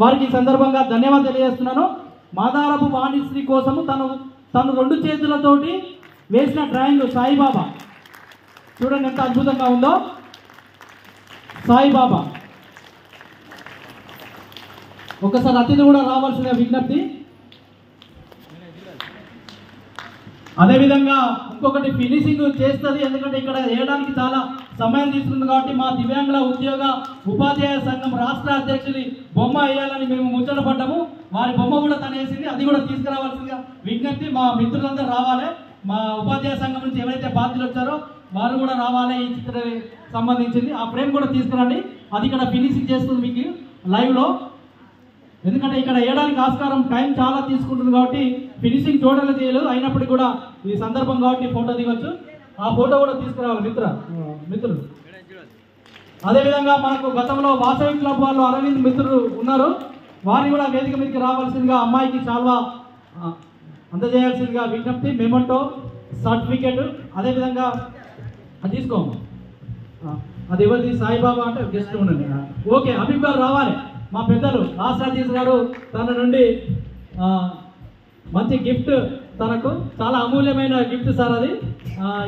వారికి ఈ సందర్భంగా ధన్యవాదాలు తెలియజేస్తున్నాను. మాదారపు వాణిశ్రీ కోసము తను 2 చేతులతోటి వేసిన డ్రాయింగ్ సాయిబాబా చూడండి ఎంత అద్భుతంగా ఉందో. సాయిబాబా ఒకసారి అతిథి కూడా రావాల్సిన విజ్ఞప్తి. అదేవిధంగా ఇంకొకటి ఫినిషింగ్ చేస్తుంది, ఎందుకంటే ఇక్కడ వేయడానికి చాలా సమయం తీసుకుంది కాబట్టి మా దివ్యాంగుల ఉద్యోగ ఉపాధ్యాయ సంఘం రాష్ట్ర అధ్యక్షుడి బొమ్మ వేయాలని మేము ముచ్చటపడ్డాము. వారి బొమ్మ కూడా తను వేసింది, అది కూడా తీసుకురావాల్సిందిగా విజ్ఞప్తి. మా మిత్రులందరూ రావాలి, మా ఉపాధ్యాయ సంఘం నుంచి ఎవరైతే బాధ్యులు వచ్చారో వారు కూడా రావాలి. ఈ చిత్ర సంబంధించింది ఆ ఫ్రేమ్ కూడా తీసుకురండి, అది ఇక్కడ ఫినిషింగ్ చేస్తుంది మీకు లైవ్లో. ఎందుకంటే ఇక్కడ వేయడానికి ఆస్కారం టైం చాలా తీసుకుంటుంది కాబట్టి ఫినిషింగ్ టోటల్ చేయలేదు. అయినప్పటికీ కూడా ఈ సందర్భం కాబట్టి ఫోటో దిగొచ్చు, ఆ ఫోటో కూడా తీసుకురావాలి మిత్రులు. అదేవిధంగా మనకు గతంలో వాసవి క్లబ్ వాళ్ళు అరవింద్ మిత్రులు ఉన్నారు, వారిని కూడా వేదిక మీదకి రావాల్సిందిగా, అమ్మాయికి చాలా అందజేయాల్సిందిగా విజ్ఞప్తి. మెమోటో సర్టిఫికేట్ అదేవిధంగా అది తీసుకోము, అది ఎవరిది సాయిబాబా అంటే గెస్ట్ ఉండండి. ఓకే, అభిప్రాయాలు రావాలి. మా పెద్దలు రాష్ట్రాధీశ్ గారు తన నుండి మంచి గిఫ్ట్, తనకు చాలా అమూల్యమైన గిఫ్ట్ సార్ అది.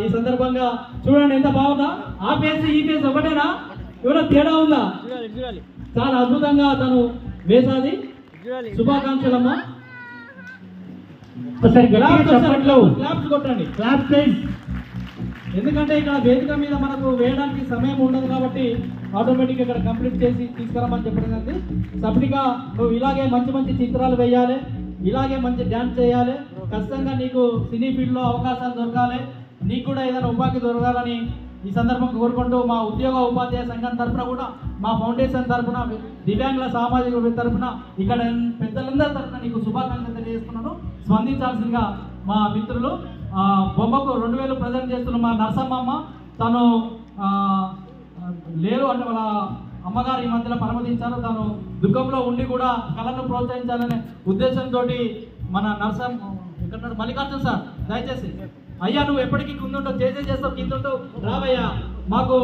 ఈ సందర్భంగా చూడండి ఎంత బాగుందా, ఆ ఫేస్ ఈ ఫేస్ ఒకటేనా, ఏమైనా తేడా ఉందా? చాలా అద్భుతంగా తను వేసాది. శుభాకాంక్షలమ్మా. క్లాప్స్ కొట్టండి, క్లాప్ ప్లీజ్. ఎందుకంటే ఇక్కడ వేదిక మీద మనకు వేయడానికి సమయం ఉండదు కాబట్టి ఆటోమేటిక్గా ఇక్కడ కంప్లీట్ చేసి తీసుకురామని చెప్పడం జరిగింది. సపరేట్గా నువ్వు ఇలాగే మంచి మంచి చిత్రాలు వేయాలి, ఇలాగే మంచి డ్యాన్స్ చేయాలి, ఖచ్చితంగా నీకు సినీ ఫీల్డ్లో అవకాశాలు దొరకాలి, నీకు కూడా ఏదైనా ఉపాధి దొరకాలని ఈ సందర్భంగా కోరుకుంటూ మా ఉద్యోగ ఉపాధ్యాయ సంఘం తరఫున కూడా, మా ఫౌండేషన్ తరఫున, దివ్యాంగుల సామాజిక తరఫున, ఇక్కడ పెద్దలందరి తరఫున నీకు శుభాకాంక్షలు తెలియజేస్తున్నాను. స్పందించాల్సిందిగా మా మిత్రులు. బొమ్మకు 2000 ప్రజెంట్ చేస్తున్న మా నరసమ్మ, తను లేరు అంటే వాళ్ళ అమ్మగారు ఈ మధ్యలో పరమతించారు. తను దుఃఖంలో ఉండి కూడా కళను ప్రోత్సహించాలనే ఉద్దేశంతో మన నరసమ్మ ఇక్కడ మల్లికార్జున సార్ దయచేసి అయ్యా నువ్వు ఎప్పటికీ కిందుంటావు, చేస్తావు, కిందుంటావు, రావయ్యా, మాకు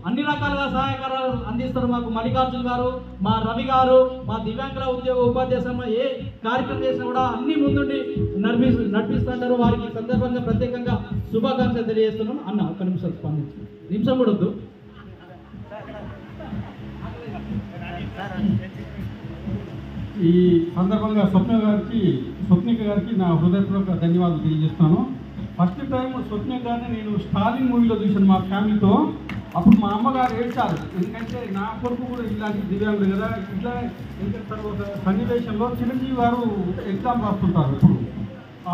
అన్ని రకాలుగా సహాయకారాలు అందిస్తారు. మాకు మల్లికార్జున గారు, మా రవి గారు, మా దివ్యాంగుల ఉద్యోగ ఉపాధ్యాయ సంఘం ఏ కార్యక్రమం చేసినా కూడా అన్ని ముందుండి నడిపిస్తుంటారు. వారికి సందర్భంగా ప్రత్యేకంగా శుభాకాంక్షలు తెలియజేస్తున్నాం. అన్న ఒక్క నిమిషం స్పందించి, నిమిషం కూడా వద్దు. ఈ సందర్భంగా స్వప్నిక గారికి నా హృదయపూర్వక ధన్యవాదాలు తెలియజేస్తాను. ఫస్ట్ టైం స్వప్నిక గారిని నేను స్టాలిన్ మూవీలో చూశాను మా ఫ్యామిలీతో. అప్పుడు మా అమ్మగారు ఏడ్చారు, ఎందుకంటే నా కొడుకు కూడా ఇలాంటి దివ్యాంగులు కదా. ఇట్లా ఎందుకంటే ఒక సన్నివేశంలో చిరంజీవి గారు ఎగ్జామ్ రాస్తుంటారు. ఇప్పుడు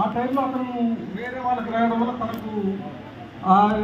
ఆ టైంలో అతను వేరే వాళ్ళకి రాయడం వల్ల తనకు